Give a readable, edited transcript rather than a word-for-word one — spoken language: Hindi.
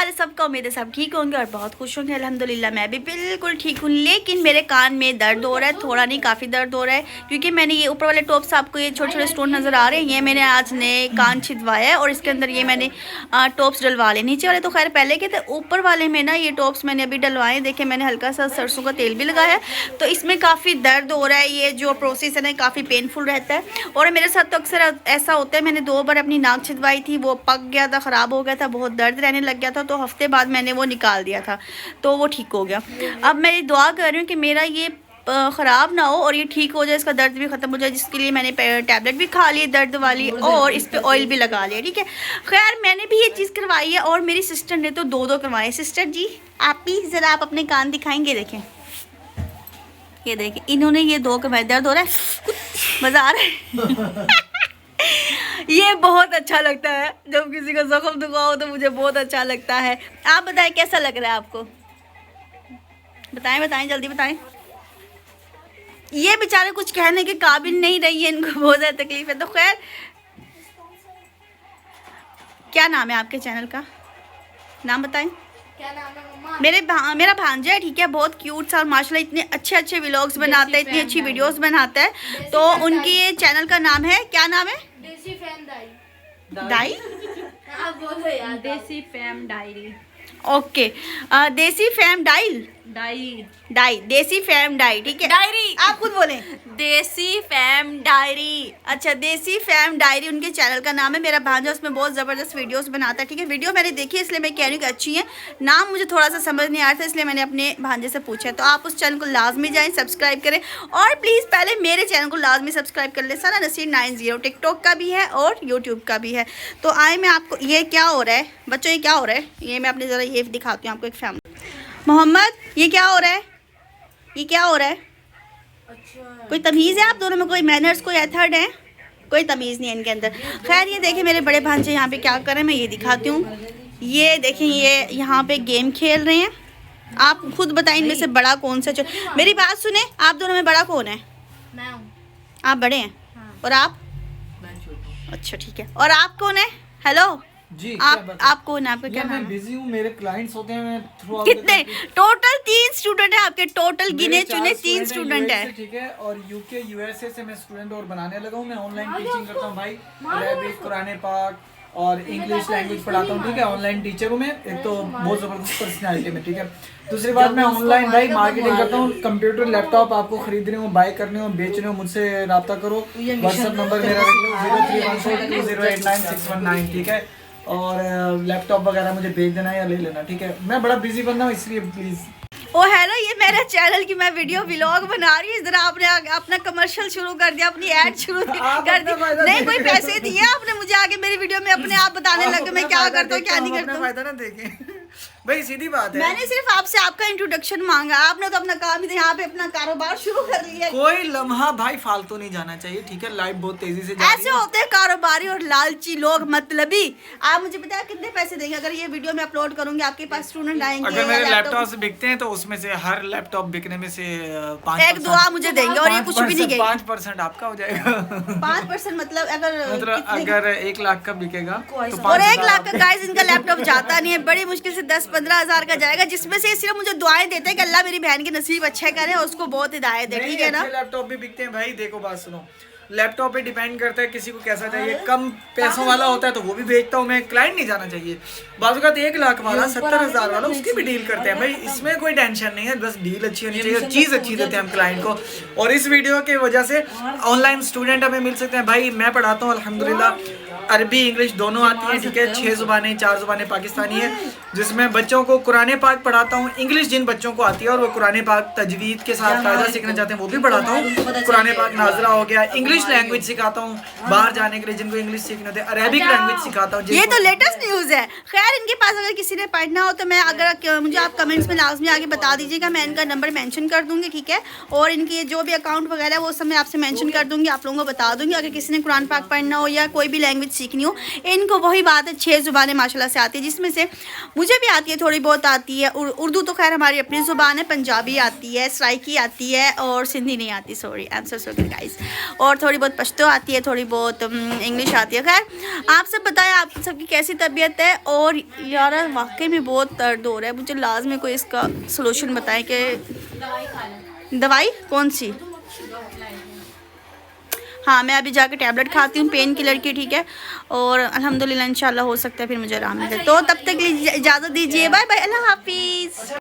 है सबका? उम्मीद है सब ठीक होंगे और बहुत खुश होंगे। अल्हम्दुलिल्लाह मैं भी बिल्कुल ठीक हूँ, लेकिन मेरे कान में दर्द हो रहा है, थोड़ा नहीं काफ़ी दर्द हो रहा है, क्योंकि मैंने ये ऊपर वाले टॉप्स, आपको ये छोटे छोटे स्टोन नज़र आ रहे हैं, ये मैंने आज नए कान छिदवाया है और इसके अंदर ये मैंने टॉप्स डलवा लिए। नीचे वाले तो खैर पहले के थे, ऊपर वाले में ना ये टॉप्स मैंने अभी डलवाए। देखे मैंने हल्का सा सरसों का तेल भी लगाया है, तो इसमें काफ़ी दर्द हो रहा है। ये जो प्रोसेस है ना काफ़ी पेनफुल रहता है और मेरे साथ तो अक्सर ऐसा होता है। मैंने 2 बार अपनी नाक छिदवाई थी, वो पक गया था, ख़राब हो गया था, बहुत दर्द रहने लग गया था, तो हफ्ते बाद मैंने वो निकाल दिया था, तो वो ठीक हो गया। अब मैं दुआ कर रही हूँ कि मेरा ये ख़राब ना हो और ये ठीक हो जाए, इसका दर्द भी ख़त्म हो जाए, जिसके लिए मैंने टैबलेट भी खा ली दर्द वाली और इस पर ऑयल भी लगा लिया। ठीक है, खैर मैंने भी ये चीज़ करवाई है और मेरी सिस्टर ने तो 2 करवाए। सिस्टर जी आप भी ज़रा आप अपने कान दिखाएंगे, देखें ये देखें, इन्होंने ये 2 करवाए। दर्द हो रहा है, मज़ा आ रहा है ये बहुत अच्छा लगता है जब किसी को जख्म दुखाओ, तो मुझे बहुत अच्छा लगता है। आप बताएं कैसा लग रहा है आपको, बताएं बताएं जल्दी बताएं। ये बेचारे कुछ कहने के काबिल नहीं रही है, इनको बहुत ज़्यादा तकलीफ है। तो खैर क्या नाम है आपके चैनल का, नाम बताएं। क्या नाम है मम्मा? मेरा भांजा है, ठीक है, बहुत क्यूट सा और माशाल्लाह इतने अच्छे अच्छे व्लॉग्स बनाता है, इतनी अच्छी वीडियोस बनाता है। तो उनके चैनल का नाम है, क्या नाम है? देसी फैम दाई। आप बोलो यार। देसी फैम डायरी। ओके, देसी फैम डाई, देसी फैम डाई, ठीक है, डायरी। आप खुद बोलें। देसी फैम डायरी। अच्छा, देसी फैम डायरी उनके चैनल का नाम है। मेरा भांजा उसमें बहुत ज़बरदस्त वीडियोस बनाता है, ठीक है। वीडियो मैंने देखी है इसलिए मैं कह रही हूँ कि अच्छी है। नाम मुझे थोड़ा सा समझ नहीं आ रहा था, इसलिए मैंने अपने भांजे से पूछा। तो आप उस चैनल को लाजमी जाएं, सब्सक्राइब करें और प्लीज़ पहले मेरे चैनल को लाजमी सब्सक्राइब कर लें। सना नसीर 90 टिकटॉक का भी है और यूट्यूब का भी है। तो आए मैं आपको, ये क्या हो रहा है बच्चों, ये क्या हो रहा है, ये मैं अपने ज़रा ये दिखाती हूँ आपको एक फैमिली। मोहम्मद ये क्या हो रहा है, ये क्या हो रहा है? अच्छा कोई तमीज़ है आप दोनों में, कोई मैनर्स, कोई एथर्ड है? कोई तमीज़ नहीं है इनके अंदर। खैर ये देखें मेरे बड़े भांजे यहाँ पे क्या कर रहे हैं, मैं ये दिखाती हूँ। ये देखें ये यहाँ पे गेम खेल रहे हैं। आप खुद बताएं इनमें से बड़ा कौन सा? मेरी बात सुने, आप दोनों में बड़ा कौन है? मैं हूँ। आप बड़े हैं? हाँ। और आप? अच्छा ठीक है, और आप कौन है? हेलो जी, आप कौन है, आपका क्या नाम मैं है? बिजी हूँ, मेरे क्लाइंट्स होते हैं, मैं थ्रू कितने टोटल? 3 स्टूडेंट है आपके, टोटल गिने चुने 3 स्टूडेंट है, ठीक है। और यूके यूएसए से मैं स्टूडेंट और बनाने लगा हूँ। मैं ऑनलाइन टीचिंग करता हूँ भाई, अरबिक, कुरान पाक और इंग्लिश लैंग्वेज पढ़ाता हूँ, ठीक है। ऑनलाइन टीचर हूँ मैं, एक तो बहुत जबरदस्त पर्सनैलिटी में, ठीक है। दूसरी बात, मैं ऑनलाइन भाई मार्केटिंग करता हूँ। कंप्यूटर लैपटॉप आपको खरीदने हो, बाय करने हो, बेचने हो, मुझसे रब्ता करो। व्हाट्सएप नंबर मेरा 03142089 ठीक है। और लैपटॉप वगैरह मुझे भेज देना या ले लेना, ठीक है। मैं बड़ा बिजी बंदा हूँ, इसलिए प्लीज। ओ हेलो, ये मेरे चैनल की मैं वीडियो व्लॉग बना रही हूँ। इधर आपने अपना कमर्शियल शुरू कर दिया, अपनी ऐड शुरू कर दी। नहीं कोई पैसे दिए आपने मुझे, आगे मेरी वीडियो में अपने आप बताने लगे मैं क्या करता हूँ क्या नहीं करता हूँ। फायदा ना देखें भाई, सीधी बात है। मैंने सिर्फ आपसे आपका इंट्रोडक्शन मांगा, आपने तो अपना काम ही यहाँ पे अपना कारोबार शुरू कर लिया। कोई लम्हा भाई फालतू नहीं जाना चाहिए, ठीक है। लाइफ बहुत तेजी से जा रही ऐसे होते हैं कारोबारी और लालची लोग, मतलबी। आप मुझे बताया कितने पैसे देंगे अगर ये वीडियो में अपलोड करूंगी, आपके पास स्टूडेंट आएंगे? अगर मेरे लैपटॉप बिकते हैं तो उसमें से हर लैपटॉप बिकने में से 5% एक दुआ मुझे देंगे और ये कुछ भी नहीं गई। 5% आपका हो जाएगा। 5% मतलब अगर 1 लाख का बिकेगा तो और 1 लाख का गाइस इनका लैपटॉप जाता नहीं है, बड़ी मुश्किल से 10-15 हज़ार का जाएगा, जिसमें से सिर्फ मुझे दुआएं देते हैं कि अल्लाह मेरी बहन की नसीब अच्छा करे और उसको बहुत हिदायत दे, ठीक है ना। लैपटॉप भी बिकते हैं भाई, देखो बात सुनो, लैपटॉप पे डिपेंड करता है किसी को कैसा चाहिए। कम पैसों वाला होता है तो वो भी बेचता हूँ मैं, क्लाइंट नहीं जाना चाहिए। बाजू का 1 लाख वाला, 70,000 वाला, उसकी भी डील करते हैं भाई, इसमें कोई टेंशन नहीं है। बस डील अच्छी होनी चाहिए, चीज़ अच्छी देते हैं हम क्लाइंट को। और इस वीडियो की वजह से ऑनलाइन स्टूडेंट हमें मिल सकते हैं भाई। मैं पढ़ाता हूँ अल्हम्दुलिल्लाह, अरबी इंग्लिश दोनों आती है, ठीक है। 6 ज़ुबानें, 4 ज़ुबानें पाकिस्तानी है, जिसमें बच्चों को कुरान पाक पढ़ाता हूँ। इंग्लिश जिन बच्चों को आती है और वो कुरान पाक तजवीद के साथ कायदा सीखना चाहते हैं वो भी पढ़ाता हूँ। कुरान पाक नाज़रा हो गया, इंग्लिश लैंग्वेज सिखाता हूँ बाहर जाने के लिए जिनको इंग्लिश सीखने होते हैं, अरबिक लैंग्वेज सिखाता हूँ। ये तो लेटेस्ट न्यूज़ है। खैर इनके पास अगर किसी ने पढ़ना हो तो मैं, अगर मुझे आप कमेंट्स में लाजमी आगे बता दीजिएगा, मैं इनका नंबर मेंशन कर दूंगी, ठीक है। और इनकी जो भी अकाउंट वगैरह वो सब मैं आपसे मेंशन कर दूंगी, आप लोगों को बता दूंगी। अगर किसी ने कुरान पाक पढ़ना हो या कोई भी लैंग्वेज सीखनी हूँ। इनको वही बात है 6 ज़ुबानें माशाल्लाह से आती है, जिसमें से मुझे भी आती है, थोड़ी बहुत आती है। उर्दू तो खैर हमारी अपनी ज़ुबान है, पंजाबी आती है, सराइकी आती है और सिंधी नहीं आती, sorry I am so sorry guys. और थोड़ी बहुत पश्तो आती है, थोड़ी बहुत इंग्लिश आती है। खैर आप सब बताएं आप सबकी कैसी तबीयत है। और यार वाकई में बहुत दर्द हो रहा है, मुझे लाजमी कोई इसका सलूशन बताएं कि दवाई कौन सी। हाँ मैं अभी जाके टैबलेट खाती हूँ पेन किलर की, ठीक है। और अल्हम्दुलिल्लाह इंशाल्लाह हो सकता है फिर मुझे आराम मिले। तो तब तक के लिए इजाज़त दीजिए, बाय बाय, अल्लाह हाफिज़।